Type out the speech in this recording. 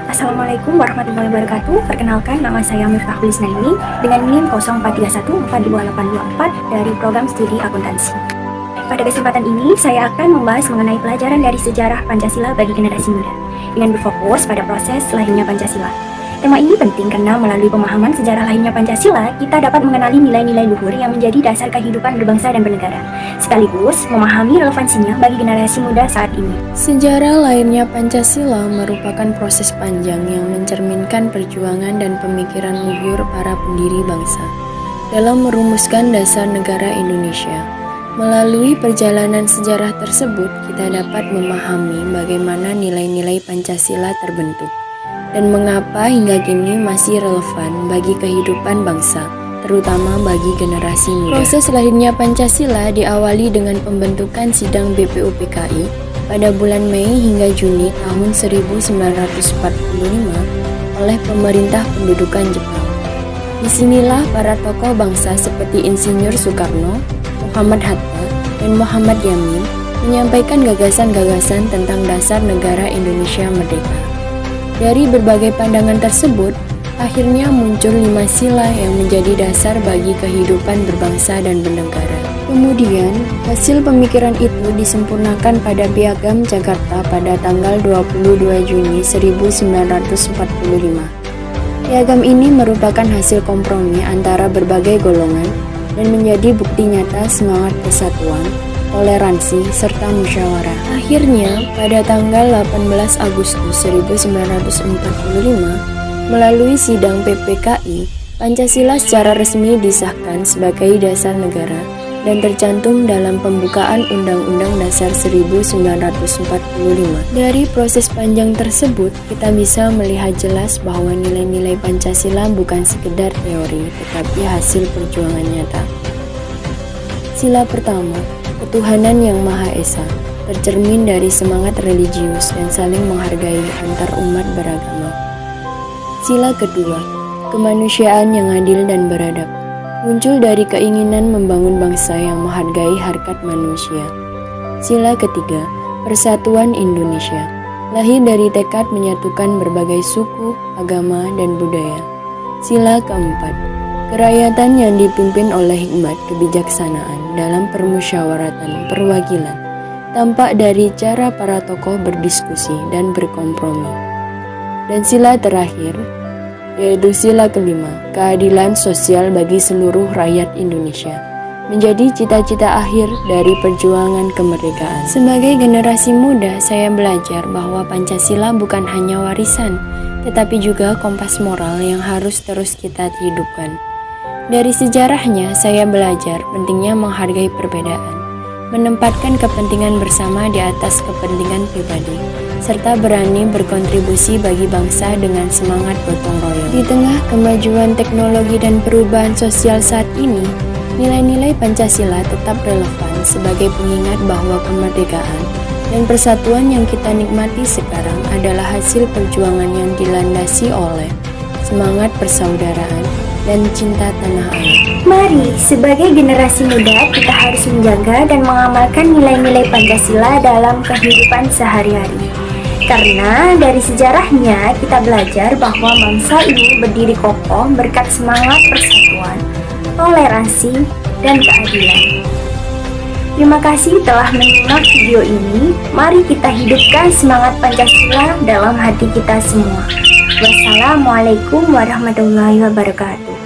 Assalamualaikum warahmatullahi wabarakatuh. Perkenalkan, nama saya Miftahul Isnaini dengan NIM 04314224 dari program studi akuntansi. Pada kesempatan ini, saya akan membahas mengenai pelajaran dari sejarah Pancasila bagi generasi muda dengan berfokus pada proses lahirnya Pancasila. Tema ini penting karena melalui pemahaman sejarah lahirnya Pancasila, kita dapat mengenali nilai-nilai luhur yang menjadi dasar kehidupan berbangsa dan bernegara, sekaligus memahami relevansinya bagi generasi muda saat ini. Sejarah lahirnya Pancasila merupakan proses panjang yang mencerminkan perjuangan dan pemikiran luhur para pendiri bangsa dalam merumuskan dasar negara Indonesia. Melalui perjalanan sejarah tersebut, kita dapat memahami bagaimana nilai-nilai Pancasila terbentuk dan mengapa hingga kini masih relevan bagi kehidupan bangsa, terutama bagi generasi muda. Proses lahirnya Pancasila diawali dengan pembentukan sidang BPUPKI pada bulan Mei hingga Juni tahun 1945 oleh pemerintah pendudukan Jepang. Disinilah para tokoh bangsa seperti Insinyur Soekarno, Muhammad Hatta, dan Muhammad Yamin menyampaikan gagasan-gagasan tentang dasar negara Indonesia merdeka. Dari berbagai pandangan tersebut, akhirnya muncul 5 sila yang menjadi dasar bagi kehidupan berbangsa dan bernegara. Kemudian, hasil pemikiran itu disempurnakan pada Piagam Jakarta pada tanggal 22 Juni 1945. Piagam ini merupakan hasil kompromi antara berbagai golongan dan menjadi bukti nyata semangat persatuan, toleransi, serta musyawarah. Akhirnya, pada tanggal 18 Agustus 1945, melalui sidang PPKI, Pancasila secara resmi disahkan sebagai dasar negara dan tercantum dalam pembukaan Undang-Undang Dasar 1945. Dari proses panjang tersebut, kita bisa melihat jelas bahwa nilai-nilai Pancasila bukan sekedar teori, tetapi hasil perjuangan nyata. Sila pertama, ketuhanan yang Maha Esa, tercermin dari semangat religius dan saling menghargai antar umat beragama. Sila kedua, kemanusiaan yang adil dan beradab, muncul dari keinginan membangun bangsa yang menghargai harkat manusia. Sila ketiga, persatuan Indonesia, lahir dari tekad menyatukan berbagai suku, agama, dan budaya. Sila keempat, kerakyatan yang dipimpin oleh hikmat kebijaksanaan dalam permusyawaratan perwakilan, tampak dari cara para tokoh berdiskusi dan berkompromi. Dan sila terakhir, yaitu sila kelima, keadilan sosial bagi seluruh rakyat Indonesia, menjadi cita-cita akhir dari perjuangan kemerdekaan. Sebagai generasi muda, saya belajar bahwa Pancasila bukan hanya warisan, tetapi juga kompas moral yang harus terus kita hidupkan. Dari sejarahnya, saya belajar pentingnya menghargai perbedaan, menempatkan kepentingan bersama di atas kepentingan pribadi, serta berani berkontribusi bagi bangsa dengan semangat gotong royong. Di tengah kemajuan teknologi dan perubahan sosial saat ini, nilai-nilai Pancasila tetap relevan sebagai pengingat bahwa kemerdekaan dan persatuan yang kita nikmati sekarang adalah hasil perjuangan yang dilandasi oleh semangat persaudaraan dan cinta tanah air. Mari, sebagai generasi muda, kita harus menjaga dan mengamalkan nilai-nilai Pancasila dalam kehidupan sehari-hari. Karena dari sejarahnya, kita belajar bahwa bangsa ini berdiri kokoh berkat semangat persatuan, toleransi, dan keadilan. Terima kasih telah menyimak video ini. Mari kita hidupkan semangat Pancasila dalam hati kita semua. Wassalamualaikum warahmatullahi wabarakatuh.